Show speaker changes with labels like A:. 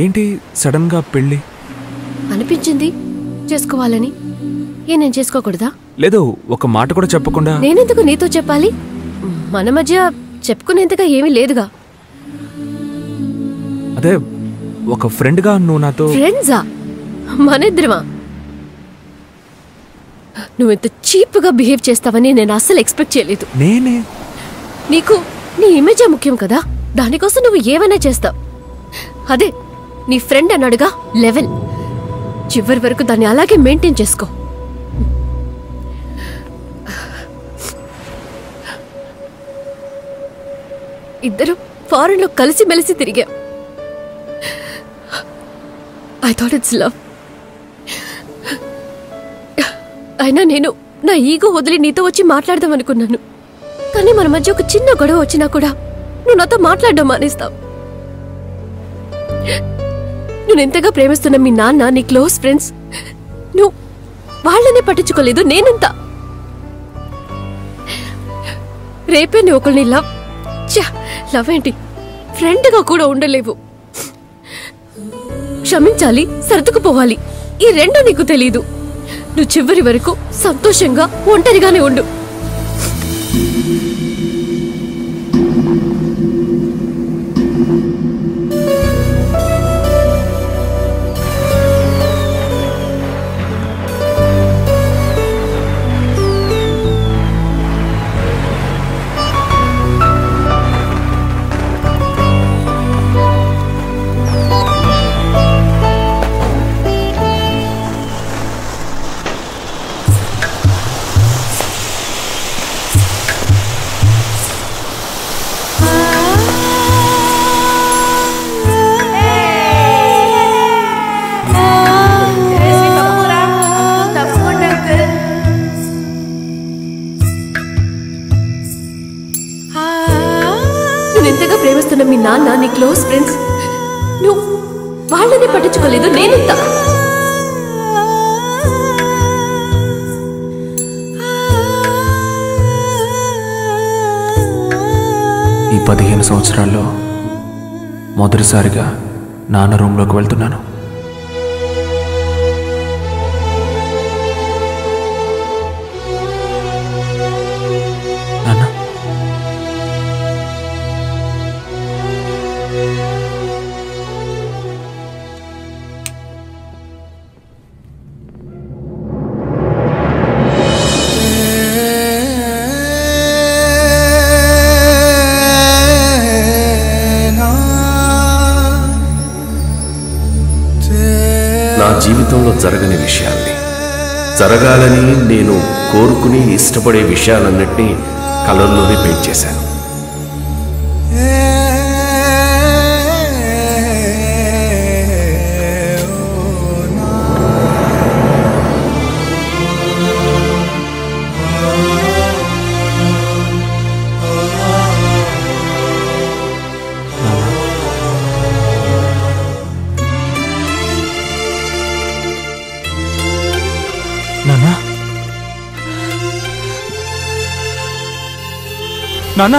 A: ఏంటి సడన్ గా పెళ్ళి?
B: అనిపించింది చేసుకోవాలని. నేను చేసుకోకూడదా?
A: లేదు, ఒక మాట కూడా చెప్పకుండా.
B: నేనెందుకు నీతో చెప్పాలి? మన మధ్య చెప్పుకునేంతగా ఏమీ లేదుగా.
A: అదే ఒక ఫ్రెండ్ గా నువ్వు నాతో.
B: ఫ్రెండ్సా? మనిద్దరమా? నువ్వు ఇంత చీప్ గా బిహేవ్ చేస్తావని నేను అస్సలు ఎక్స్పెక్ట్ చేయలేదు.
A: నేనే
B: నీకు నీ ఇమేజే ముఖ్యం కదా, దానికోసం నువ్వు ఏమైనా చేస్తావు. అదే నీ ఫ్రెండ్ అన్నాడుగా లెవెల్, చివరి వరకు దాన్ని అలాగే మెయింటైన్ చేసుకో. ఇద్దరు ఫారెన్ లో కలిసి మెలిసి తిరిగా. I thought it's love. అయినా నేను నా ఈగో వదిలి నీతో వచ్చి మాట్లాడదాం అనుకున్నాను. కానీ మన మధ్య ఒక చిన్న గొడవ వచ్చినా కూడా నువ్వు నాతో మాట్లాడడం మానేస్తావు. నువ్వు ఎంతగా ప్రేమిస్తున్న మీ నాన్న, నీ క్లోజ్ ఫ్రెండ్స్, నువ్వు వాళ్ళనే పట్టించుకోలేదు. నేనెంత రేపే నువ్వు ఒకరిని లవ్ ఏంటి, ఫ్రెండ్గా కూడా ఉండలేవు. క్షమించాలి, సర్దుకుపోవాలి, ఈ రెండు నీకు తెలీదు. నువ్వు చివరి వరకు సంతోషంగా ఒంటరిగానే ఉండు. ఎంతగా ప్రేమిస్తున్న మీ నాన్న, నీ క్లోజ్ ఫ్రెండ్స్, నువ్వు వాళ్ళని పట్టించుకోలేదు. నేనెంత
A: ఈ 15 సంవత్సరాల్లో మొదటిసారిగా నాన్న రూమ్లోకి వెళ్తున్నాను. నాన్న,
C: నా జీవితంలో జరగని విషయాల్ని, జరగాలని నేను కోరుకుని ఇష్టపడే విషయాలన్నింటినీ కలర్లోనే పెయింట్ చేశాను.
A: నాన్న, నాన్న.